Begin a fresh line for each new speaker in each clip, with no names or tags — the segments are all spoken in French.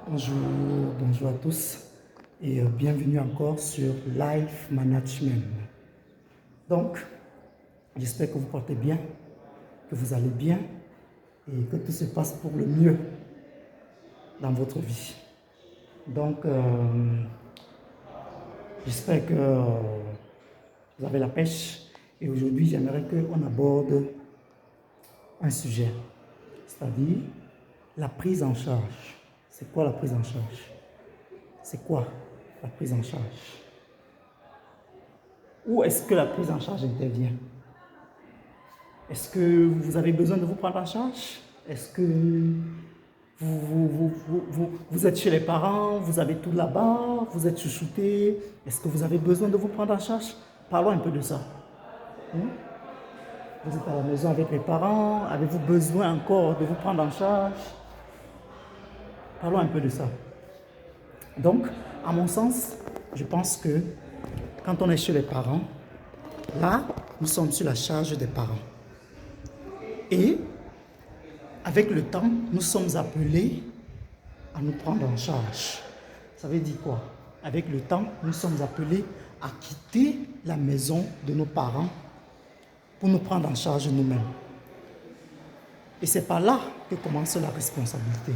Bonjour, bonjour à tous et bienvenue encore sur Life Management. Donc, j'espère que vous portez bien, que vous allez bien et que tout se passe pour le mieux dans votre vie. Donc, j'espère que vous avez la pêche et aujourd'hui, j'aimerais qu'on aborde un sujet, c'est-à-dire la prise en charge. C'est quoi la prise en charge? C'est quoi la prise en charge? Où est-ce que la prise en charge intervient? Est-ce que vous avez besoin de vous prendre en charge? Est-ce que vous êtes chez les parents, vous avez tout là-bas, vous êtes chouchouté? Est-ce que vous avez besoin de vous prendre en charge? Parlons un peu de ça. Vous êtes à la maison avec les parents, avez-vous besoin encore de vous prendre en charge? Parlons un peu de ça. Donc, à mon sens, je pense que quand on est chez les parents, là, nous sommes sur la charge des parents. Et avec le temps, nous sommes appelés à nous prendre en charge. Ça veut dire quoi? Avec le temps, nous sommes appelés à quitter la maison de nos parents pour nous prendre en charge nous-mêmes. Et c'est par là que commence la responsabilité.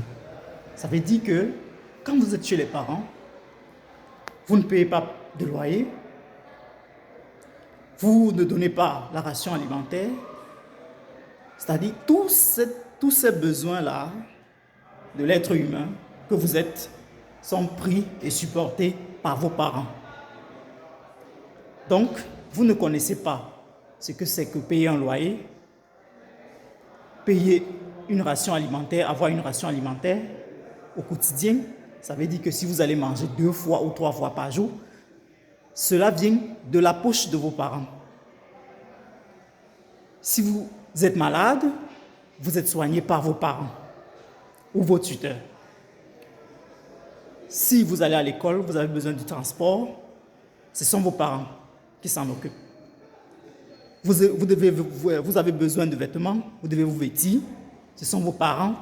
Ça veut dire que quand vous êtes chez les parents, vous ne payez pas de loyer, vous ne donnez pas la ration alimentaire, c'est-à-dire tous ces besoins-là de l'être humain que vous êtes sont pris et supportés par vos parents. Donc, vous ne connaissez pas ce que c'est que payer un loyer, payer une ration alimentaire, avoir une ration alimentaire au quotidien. Ça veut dire que si vous allez manger 2 fois ou 3 fois par jour, cela vient de la poche de vos parents. Si vous êtes malade, vous êtes soigné par vos parents ou vos tuteurs. Si vous allez à l'école, vous avez besoin de transport, ce sont vos parents qui s'en occupent. Vous avez besoin de vêtements, vous devez vous vêtir, ce sont vos parents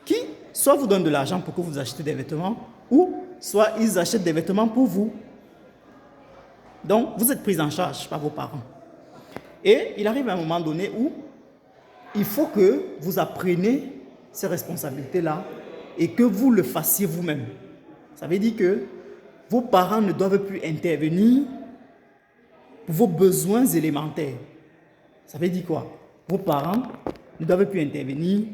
qui soit vous donnent de l'argent pour que vous achetez des vêtements, ou soit ils achètent des vêtements pour vous. Donc, vous êtes pris en charge par vos parents. Et il arrive un moment donné où il faut que vous appreniez ces responsabilités-là et que vous le fassiez vous-même. Ça veut dire que vos parents ne doivent plus intervenir pour vos besoins élémentaires. Ça veut dire quoi? Vos parents ne doivent plus intervenir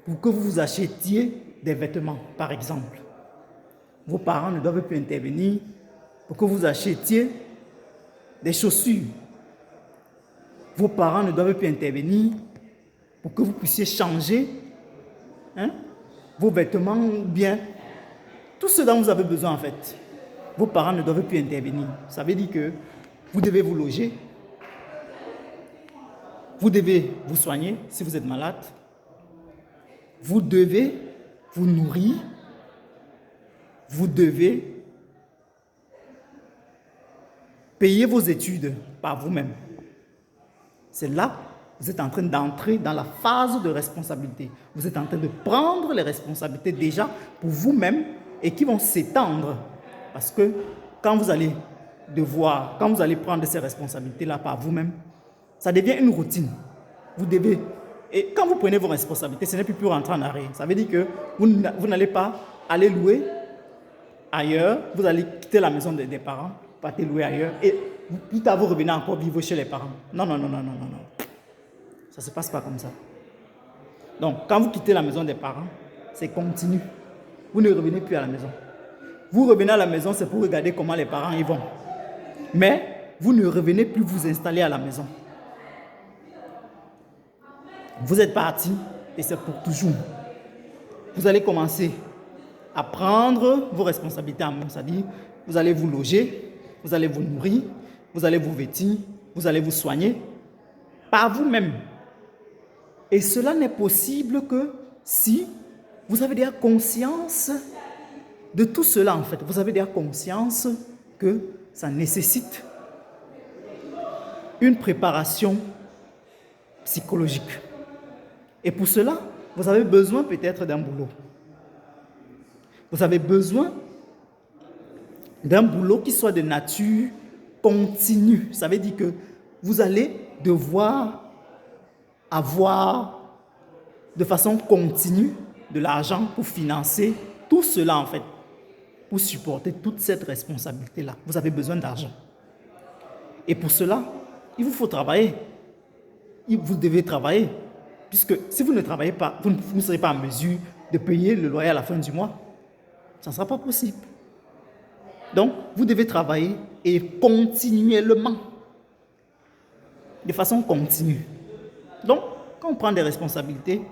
pour que vous vous achetiez des vêtements, par exemple. Vos parents ne doivent plus intervenir pour que vous achetiez des chaussures. Vos parents ne doivent plus intervenir pour que vous puissiez changer vos vêtements ou bien tout ce dont vous avez besoin en fait. Vos parents ne doivent plus intervenir. Ça veut dire que vous devez vous loger, vous devez vous soigner si vous êtes malade, vous devez vous nourrir, vous devez payer vos études par vous-même. C'est là que vous êtes en train d'entrer dans la phase de responsabilité. Vous êtes en train de prendre les responsabilités déjà pour vous-même et qui vont s'étendre. Parce que quand vous allez prendre ces responsabilités-là par vous-même, ça devient une routine. Vous devez, et quand vous prenez vos responsabilités, ce n'est plus rentrer en arrière. Ça veut dire que vous n'allez pas aller louer ailleurs, vous allez quitter la maison des parents, partez louer ailleurs, et plus tard vous revenez encore vivre chez les parents. Non. Ça ne se passe pas comme ça. Donc, quand vous quittez la maison des parents, c'est continu. Vous ne revenez plus à la maison. Vous revenez à la maison, c'est pour regarder comment les parents y vont. Mais vous ne revenez plus vous installer à la maison. Vous êtes parti et c'est pour toujours. Vous allez commencer à prendre vos responsabilités en main. C'est-à-dire, vous allez vous loger, vous allez vous nourrir, vous allez vous vêtir, vous allez vous soigner par vous-même. Et cela n'est possible que si vous avez déjà conscience de tout cela en fait. Vous avez déjà conscience que ça nécessite une préparation psychologique. Et pour cela, vous avez besoin peut-être d'un boulot. Vous avez besoin d'un boulot qui soit de nature continue. Ça veut dire que vous allez devoir avoir de façon continue de l'argent pour financer tout cela en fait, pour supporter toute cette responsabilité-là. Vous avez besoin d'argent. Et pour cela, il vous faut travailler. Vous devez travailler. Puisque si vous ne travaillez pas, vous ne serez pas en mesure de payer le loyer à la fin du mois. Ça ne sera pas possible. Donc, vous devez travailler et continuellement. De façon continue. Donc, quand on prend des responsabilités,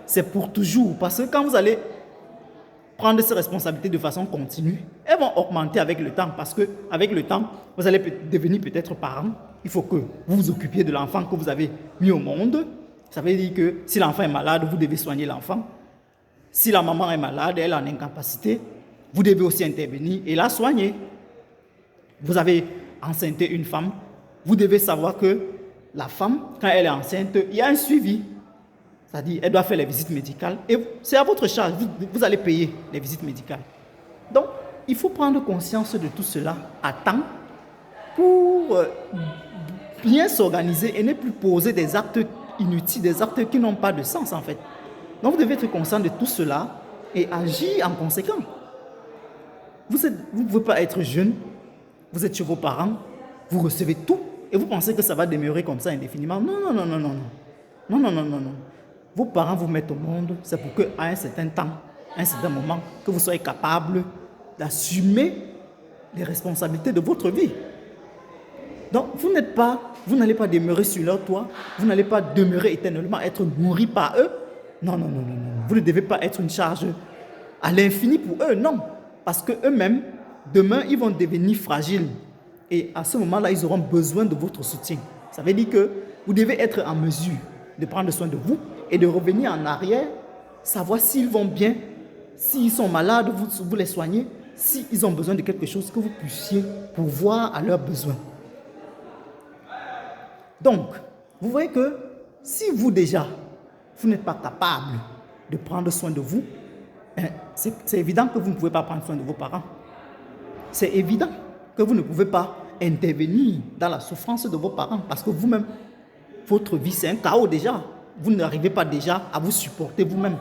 c'est pour toujours. Parce que quand vous allez prendre ces responsabilités de façon continue, elles vont augmenter avec le temps. Parce qu'avec le temps, vous allez devenir peut-être parent. Il faut que vous vous occupiez de l'enfant que vous avez mis au monde. Ça veut dire que si l'enfant est malade, vous devez soigner l'enfant. Si la maman est malade, elle est en incapacité, vous devez aussi intervenir et la soigner. Vous avez enceinté une femme, vous devez savoir que la femme, quand elle est enceinte, il y a un suivi. C'est-à-dire, elle doit faire les visites médicales et c'est à votre charge, vous allez payer les visites médicales. Donc, il faut prendre conscience de tout cela à temps pour bien s'organiser et ne plus poser des actes inutiles, des actes qui n'ont pas de sens en fait. Donc, vous devez être conscient de tout cela et agir en conséquence. Vous ne pouvez pas être jeune, vous êtes chez vos parents, vous recevez tout et vous pensez que ça va demeurer comme ça indéfiniment. Non, non, non, non, non, non. Non, non, non, non, non. Vos parents vous mettent au monde, c'est pour qu'à un certain temps, à un certain moment, que vous soyez capable d'assumer les responsabilités de votre vie. Donc, vous n'allez pas demeurer sur leur toit, vous n'allez pas demeurer éternellement, être nourri par eux. Non, non, non, non, non. Vous ne devez pas être une charge à l'infini pour eux, non. Parce qu'eux-mêmes, demain, ils vont devenir fragiles. Et à ce moment-là, ils auront besoin de votre soutien. Ça veut dire que vous devez être en mesure de prendre soin de vous et de revenir en arrière, savoir s'ils vont bien, s'ils sont malades, vous les soignez, s'ils ont besoin de quelque chose, que vous puissiez pourvoir à leurs besoins. Donc, vous voyez que si vous déjà, vous n'êtes pas capable de prendre soin de vous, c'est évident que vous ne pouvez pas prendre soin de vos parents. C'est évident que vous ne pouvez pas intervenir dans la souffrance de vos parents parce que vous-même, votre vie, c'est un chaos déjà. Vous n'arrivez pas déjà à vous supporter vous-même.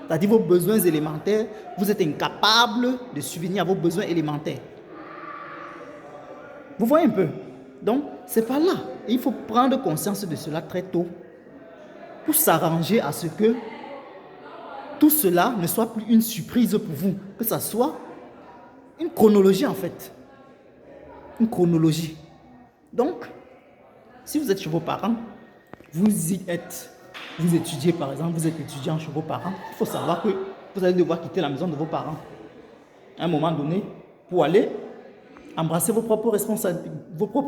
C'est-à-dire vos besoins élémentaires, vous êtes incapable de subvenir à vos besoins élémentaires. Vous voyez un peu? Donc, c'est pas là. Et il faut prendre conscience de cela très tôt pour s'arranger à ce que tout cela ne soit plus une surprise pour vous, que ça soit une chronologie en fait. Une chronologie. Donc, si vous êtes chez vos parents, vous y êtes, vous étudiez par exemple, vous êtes étudiant chez vos parents, il faut savoir que vous allez devoir quitter la maison de vos parents à un moment donné pour aller embrasser vos propres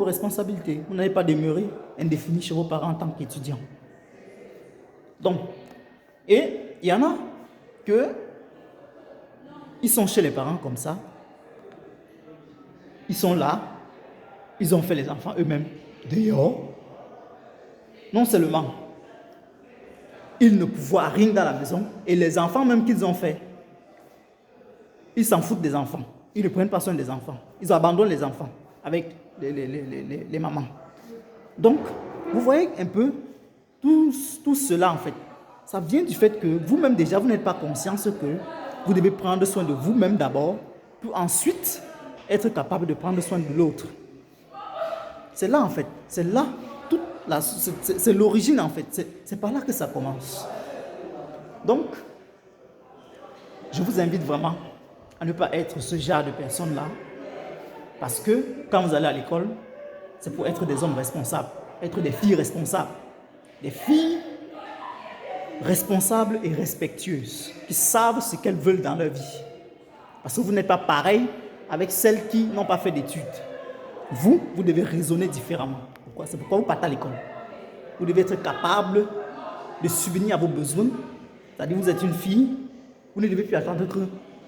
responsabilités. Vous n'allez pas demeurer indéfini chez vos parents en tant qu'étudiant. Donc, et il y en a que ils sont chez les parents comme ça, ils sont là, ils ont fait les enfants eux-mêmes dehors. Non seulement ils ne pouvaient rien dans la maison, et les enfants même qu'ils ont fait, ils s'en foutent des enfants. Ils ne prennent pas soin des enfants. Ils abandonnent les enfants avec les mamans. Donc, vous voyez un peu tout cela en fait. Ça vient du fait que vous-même déjà, vous n'êtes pas conscient que vous devez prendre soin de vous-même d'abord pour ensuite être capable de prendre soin de l'autre. C'est là en fait, c'est là, c'est l'origine en fait, c'est par là que ça commence. Donc, je vous invite vraiment à ne pas être ce genre de personnes-là, parce que quand vous allez à l'école, c'est pour être des hommes responsables, être des filles responsables, des filles responsables et respectueuses, qui savent ce qu'elles veulent dans leur vie. Parce que vous n'êtes pas pareil avec celles qui n'ont pas fait d'études. Vous devez raisonner différemment. Pourquoi? C'est pourquoi vous partez à l'école. Vous devez être capable de subvenir à vos besoins. C'est-à-dire, vous êtes une fille, vous ne devez plus attendre que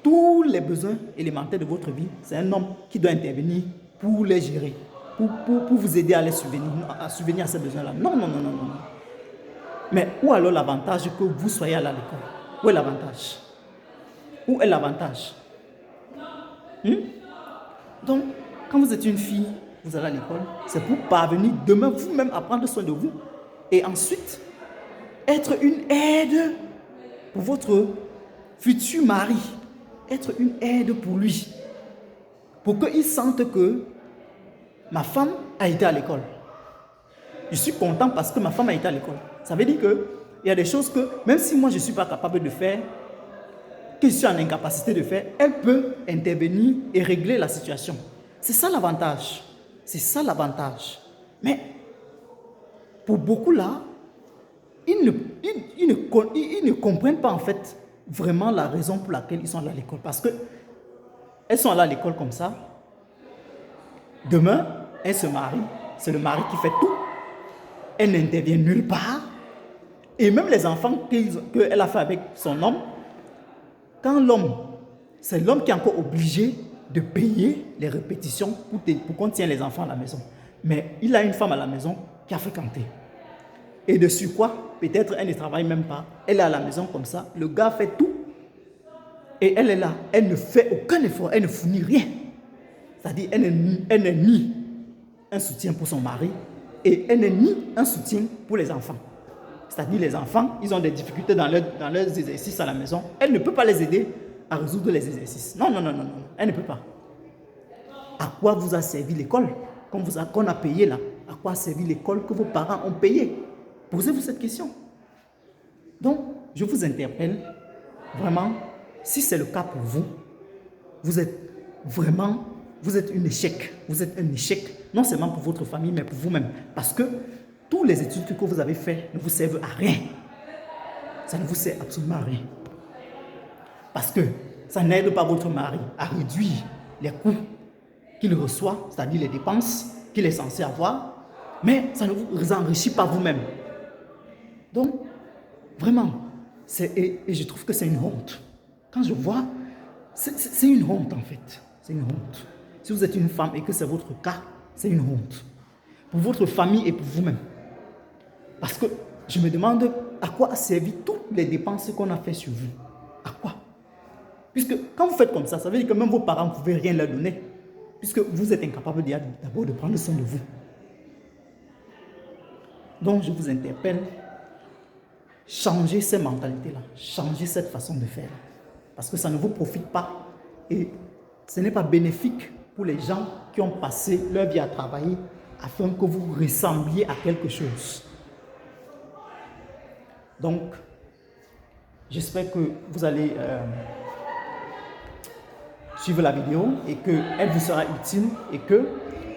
tous les besoins élémentaires de votre vie, c'est un homme qui doit intervenir pour les gérer, pour vous aider à les subvenir à ces besoins-là. Non, non, non, non, non. Mais où alors l'avantage que vous soyez à l'école? Où est l'avantage? Où est l'avantage? Donc, quand vous êtes une fille, vous allez à l'école, c'est pour parvenir demain vous-même à prendre soin de vous et ensuite être une aide pour votre futur mari, être une aide pour lui, pour qu'il sente que ma femme a été à l'école. Je suis content parce que ma femme a été à l'école. Ça veut dire qu'il y a des choses que, même si moi je ne suis pas capable de faire, que je suis en incapacité de faire, elle peut intervenir et régler la situation. C'est ça l'avantage. C'est ça l'avantage. Mais pour beaucoup là, ils ne comprennent pas en fait vraiment la raison pour laquelle ils sont allés à l'école. Parce que elles sont allées à l'école comme ça. Demain, elles se marient. C'est le mari qui fait tout. Elle n'intervient nulle part. Et même les enfants qu'elle a fait avec son homme, quand l'homme, c'est l'homme qui est encore obligé de payer les répétitions pour qu'on tienne les enfants à la maison. Mais il a une femme à la maison qui a fréquenté. Et de surcroît, peut-être elle ne travaille même pas. Elle est à la maison comme ça. Le gars fait tout. Et elle est là. Elle ne fait aucun effort. Elle ne fournit rien. C'est-à-dire, elle n'est ni un soutien pour son mari et elle n'est ni un soutien pour les enfants. C'est-à-dire, les enfants, ils ont des difficultés dans leurs exercices à la maison. Elle ne peut pas les aider à résoudre les exercices. Non, non, non, non, non. Elle ne peut pas. À quoi vous a servi l'école qu'on a payé là? À quoi a servi l'école que vos parents ont payé? Posez-vous cette question. Donc, je vous interpelle vraiment, si c'est le cas pour vous, vous êtes un échec. Vous êtes un échec, non seulement pour votre famille, mais pour vous-même. Parce que tous les études que vous avez faites ne vous servent à rien. Ça ne vous sert absolument à rien. Parce que ça n'aide pas votre mari à réduire les coûts qu'il reçoit, c'est-à-dire les dépenses qu'il est censé avoir, mais ça ne vous enrichit pas vous-même. Donc, vraiment, et je trouve que c'est une honte. Quand je vois, c'est une honte en fait. C'est une honte. Si vous êtes une femme et que c'est votre cas, c'est une honte. Pour votre famille et pour vous-même. Parce que je me demande à quoi a servi toutes les dépenses qu'on a fait sur vous. À quoi? Puisque quand vous faites comme ça, ça veut dire que même vos parents ne pouvez rien leur donner. Puisque vous êtes incapable d'abord de prendre soin de vous. Donc je vous interpelle, changez ces mentalités-là, changez cette façon de faire. Parce que ça ne vous profite pas et ce n'est pas bénéfique pour les gens qui ont passé leur vie à travailler afin que vous ressembliez à quelque chose. Donc, j'espère que vous allez suivre la vidéo et qu'elle vous sera utile et que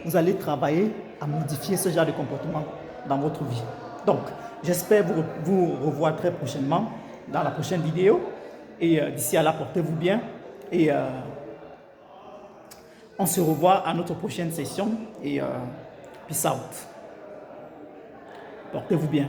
vous allez travailler à modifier ce genre de comportement dans votre vie. Donc, j'espère vous revoir très prochainement dans la prochaine vidéo. Et d'ici là, portez-vous bien. Et on se revoit à notre prochaine session. Et peace out. Portez-vous bien.